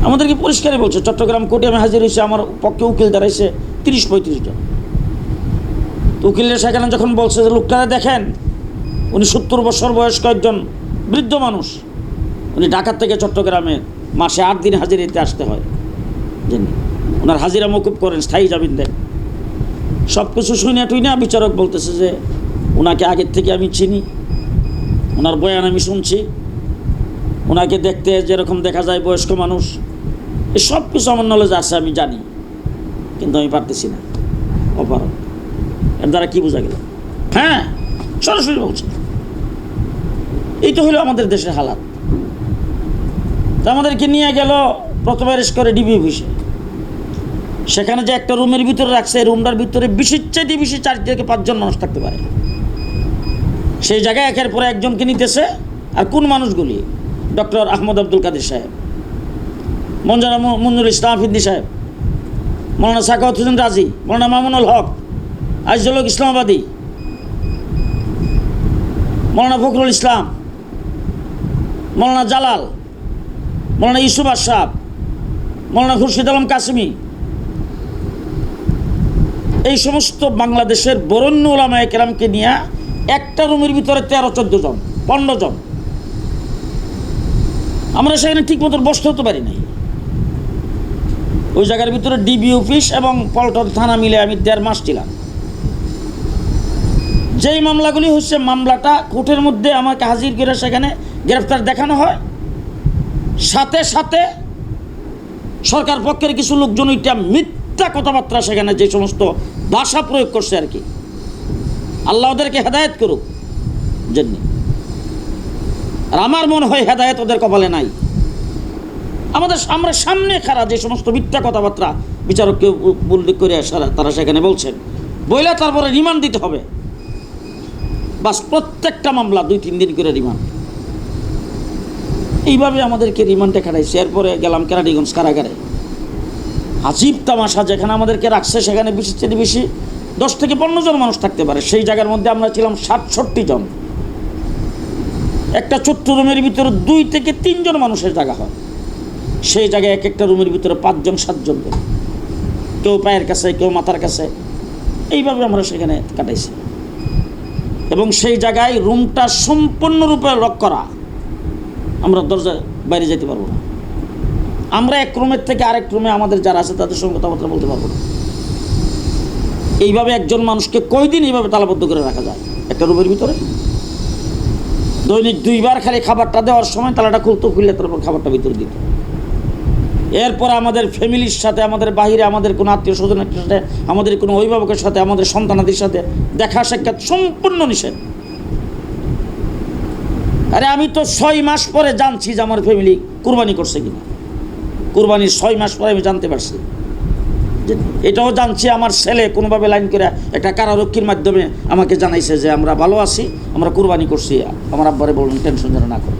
আমাদেরকে পরিষ্কারই বলছে, চট্টগ্রাম কোর্টে আমি হাজির হয়েছি, আমার পক্ষে উকিল দাঁড়াইছে 30-35 জন। উকিলের সেখানে যখন বলছে যে লোকটারা দেখেন, উনি 70 বছর বয়স্ক একজন বৃদ্ধ মানুষ, উনি ঢাকার থেকে চট্টগ্রামে মাসে 8 দিন হাজিরাতে আসতে হয়, জানি ওনার হাজিরা মকুব করেন, স্থায়ী জামিন দেন। সব কিছু শুনে টুইনা বিচারক বলতেছে যে ওনাকে আগের থেকে আমি চিনি, ওনার বয়ান আমি শুনছি, ওনাকে দেখতে যেরকম দেখা যায় বয়স্ক মানুষ, এই সব কিছু আমার নলেজ আছে, আমি জানি, কিন্তু আমি পারতেছি না, অপারক। এর দ্বারা কী বোঝা গেল? হ্যাঁ, সরাসরি বলছে। এই তো হলো আমাদের দেশের হালাত। তা আমাদেরকে নিয়ে গেল প্রথমে অ্যারেস্ট করে ডিবি অফিসে। সেখানে যে একটা রুমের ভিতরে রাখছে, এই রুমটার ভিতরে বেশির চাইতে বেশি 4 থেকে 5 জন মানুষ থাকতে পারে। সেই জায়গায় একের পরে একজনকে নিতেছে। আর কোন মানুষগুলি? ডক্টর আহমদ আব্দুল কাদের সাহেব, মঞ্জুরা মঞ্জুর ইসলাম আফিন্দি সাহেব, মৌলানা সাখাওয়াত হোসেন রাজি, মৌলানা মামুনুল হক, আজিজুল হক ইসলামাবাদী, মৌলানা ফখরুল ইসলাম, মৌলানা জালাল, মৌলানা ইউসুফ আশরাফ, মৌলানা খুরশিদ আলম কাসেমি, এই সমস্ত বাংলাদেশের বরেণ্য উলামায়ে কেরামকে নিয়ে একটা রুমের ভিতরে 13-14 জন, 15 জন। আমরা সেখানে ঠিক মতো বসতে হতে পারি নাই। ওই জায়গার ভিতরে ডিবি অফিস এবং পল্টন থানা মিলে আমি 1.5 মাস ছিলাম। যেই মামলাগুলি হচ্ছে, মামলাটা কোর্টের মধ্যে আমাকে হাজির করে সেখানে গ্রেফতার দেখানো হয়, সাথে সাথে সরকার পক্ষের কিছু লোকজন ওইটা মিথ্যা কথাবার্তা, সেখানে যে সমস্ত ভাষা প্রয়োগ করছে আর কি, আল্লাহ ওদেরকে হেদায়েত করুক জন্য। আর আমার মনে হয় হেদায়েত ওদের কপালে নাই। আমরা সামনে খারা যে সমস্ত মিথ্যা কথাবার্তা বিচারককে উল্লেখ করে তারা সেখানে বলছেন, বইলে তারপরে রিমান্ড দিতে হবে, বাস প্রত্যেকটা মামলা 2-3 দিন করে রিমান্ড। এইভাবে আমাদেরকে রিমান্ডে খাটাইছে। এরপরে গেলাম কেরানীগঞ্জ কারাগারে। আজীব তামাশা, যেখানে আমাদেরকে রাখছে সেখানে বেশি 10 থেকে 15 জন মানুষ থাকতে পারে। সেই জায়গার মধ্যে আমরা ছিলাম 60-70 জন। একটা ছোট্ট রুমের ভিতরে 2 থেকে 3 জন মানুষের জায়গা হয়। সেই জায়গায় এক একটা রুমের ভিতরে 5 জন 7 জন, কেউ পায়ের কাছে, কেউ মাথার কাছে, এইভাবে আমরা সেখানে কাটাইছি। এবং সেই জায়গায় রুমটা সম্পূর্ণরূপে লক করা, আমরা দরজা বাইরে যেতে পারবো না। আমরা এক রুমের থেকে আরেক রুমে আমাদের যারা আছে তাদের সঙ্গে কথাবার্তা বলতে পারবো না। এইভাবে একজন মানুষকে কয়দিন এইভাবে তালাবদ্ধ করে রাখা যায় একটা রুমের ভিতরে? দৈনিক 2 বার খালি খাবারটা দেওয়ার সময় তালাটা খুলতো, খুললে তারপর খাবারটা ভিতরে দিত। এরপর আমাদের ফ্যামিলির সাথে, আমাদের বাহিরে আমাদের কোনো আত্মীয় স্বজনের সাথে, আমাদের কোনো অভিভাবকের সাথে, আমাদের সন্তানাদের সাথে দেখা সাক্ষাৎ সম্পূর্ণ নিষেধ। আরে আমি তো 6 মাস পরে জানছি যে আমার ফ্যামিলি কুরবানি করছে কিনা। কুরবানির 6 মাস পরে আমি জানতে পারছি। এটাও জানছি আমার ছেলে কোনোভাবে লাইন করে একটা কারারক্ষীর মাধ্যমে আমাকে জানাইছে যে আমরা ভালো আছি, আমরা কুরবানি করছি। আমার আব্বারে বললেন টেনশন যেন না করে।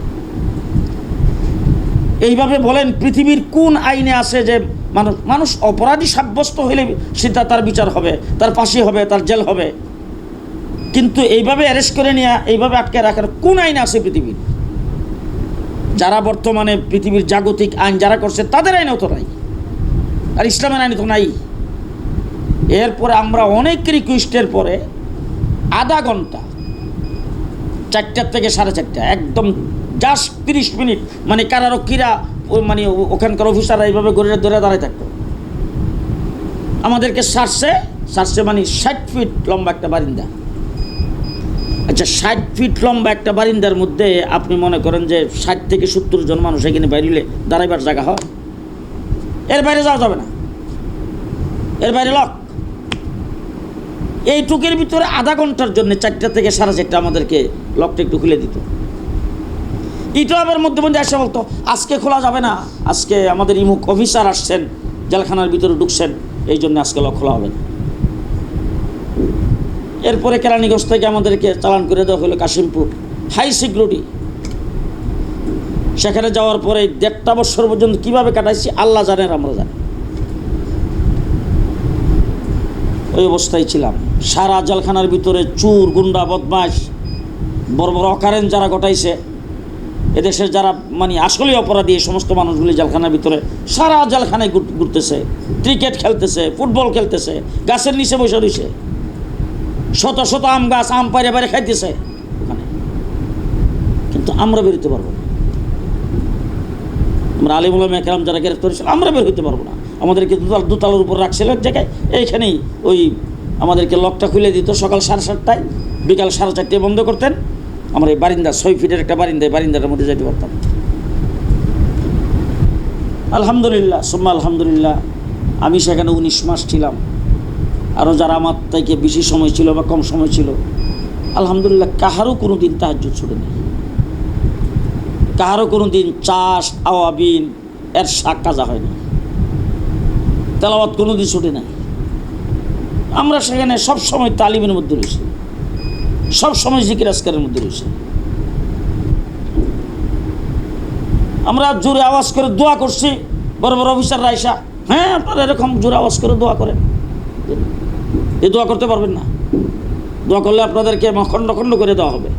এইভাবে বলেন পৃথিবীর কোন আইনে আছে যে মানুষ অপরাধী সাব্যস্ত হইলে সেটা তার বিচার হবে, তার ফাঁসি হবে, তার জেল হবে? কিন্তু এইভাবে অ্যারেস্ট করে নিয়ে এইভাবে আটকে রাখার কোন আইন আছে পৃথিবীর? যারা বর্তমানে পৃথিবীর জাগতিক আইন যারা করছে তাদের আইনেও তো নাই, আর ইসলামের আইনে তো নাই। এরপরে আমরা অনেক রিকোয়েস্টের পরে আধা ঘন্টা, 4টা থেকে 4:30, একদম জাস্ট 30 মিনিট, মানে কারারক্ষীরা মানে ওখানকার অফিসাররা এইভাবে ঘুরে ধরে দাঁড়ায় থাকতো। আমাদেরকে সারছে মানে 60 ফিট লম্বা একটা বারিন্দা। আচ্ছা, 60 ফিট লম্বা একটা বারিন্দার মধ্যে আপনি মনে করেন যে 60 থেকে 70 জন মানুষ এখানে বাইরে দাঁড়াইবার জায়গা হয়? এর বাইরে যাওয়া যাবে না, এর বাইরে লক। এইটুকের ভিতরে আধা ঘন্টার জন্য 4টা থেকে 4:30 আমাদেরকে লকটা একটু খুলে দিত। এটা আবার মধ্যে মধ্যে এসে বলতো আজকে খোলা যাবে না, আজকে আমাদের ইমুক অফিসার আসছেন, জেলখানার ভিতরে ঢুকছেন, এই জন্য আজকে লক খোলা হবে না। এরপরে কেরানীগঞ্জ থেকে আমাদেরকে চালান করে দেওয়া হলো কাশিমপুর হাই সিকিউরিটি। সেখানে যাওয়ার পরে 1.5 বছর পর্যন্ত কীভাবে কাটাইছি আল্লাহ জানেন, আমরা জানি। ওই অবস্থায় ছিলাম। সারা জেলখানার ভিতরে চোর, গুন্ডা, বদমাশ, বড় বড় অকারেন্ট যারা ঘটাইছে এদেশের যারা মানে আসলে অপরাধী এই সমস্ত মানুষগুলি জেলখানার ভিতরে সারা জেলখানায় ঘুরতেছে, ক্রিকেট খেলতেছে, ফুটবল খেলতেছে, গাছের নিচে বসে রয়েছে, শত শত আম গাছ আম পাইরে পাইরে খাইতেছে ওখানে। কিন্তু আমরা বেরোতে পারবো না। আমরা আলিম উলামা কেরাম যারা গ্রেফতার হয়েছিল আমরা বের হইতে পারবো না। আমাদেরকে দোতলার উপর রাখছিল এক জায়গায়, এইখানেই ওই আমাদেরকে লকটা খুলে দিত সকাল 7:30টায়, বিকাল 4:30টায় বন্ধ করতেন। আমরা এই বারিন্দা 6 ফিটের একটা বারিন্দাটার মধ্যে যেতে পারতাম। আলহামদুলিল্লাহ সুম্মা আলহামদুলিল্লাহ, আমি সেখানে 19 মাস ছিলাম। আরও যারা আমার থেকে বেশি সময় ছিল বা কম সময় ছিল, আলহামদুলিল্লাহ কাহারও কোনো দিন তাহাজ্জুদ ছুটে নেই, কাহারও কোনো দিন চাষ আওয়াবিন এর শাক কাজা হয়নি, তেলাওয়াত কোনো দিন ছুটে নাই। আমরা সেখানে সবসময় তালিমের মধ্যে রয়েছি, সবসময় জিকির আজকারের মধ্যে রয়েছি। আমরা জোরে আওয়াজ করে দোয়া করছি, বড় বড় অফিসাররা আইসা, হ্যাঁ আপনারা এরকম জোরে আওয়াজ করে দোয়া করেন, এই দোয়া করতে পারবেন না, দোয়া করলে আপনাদেরকে খণ্ড খণ্ড করে দেওয়া হবে,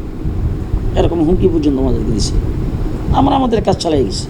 এরকম হুমকি পর্যন্ত আমাদেরকে দিছে। আমরা আমাদের কাজ চালিয়ে গেছি।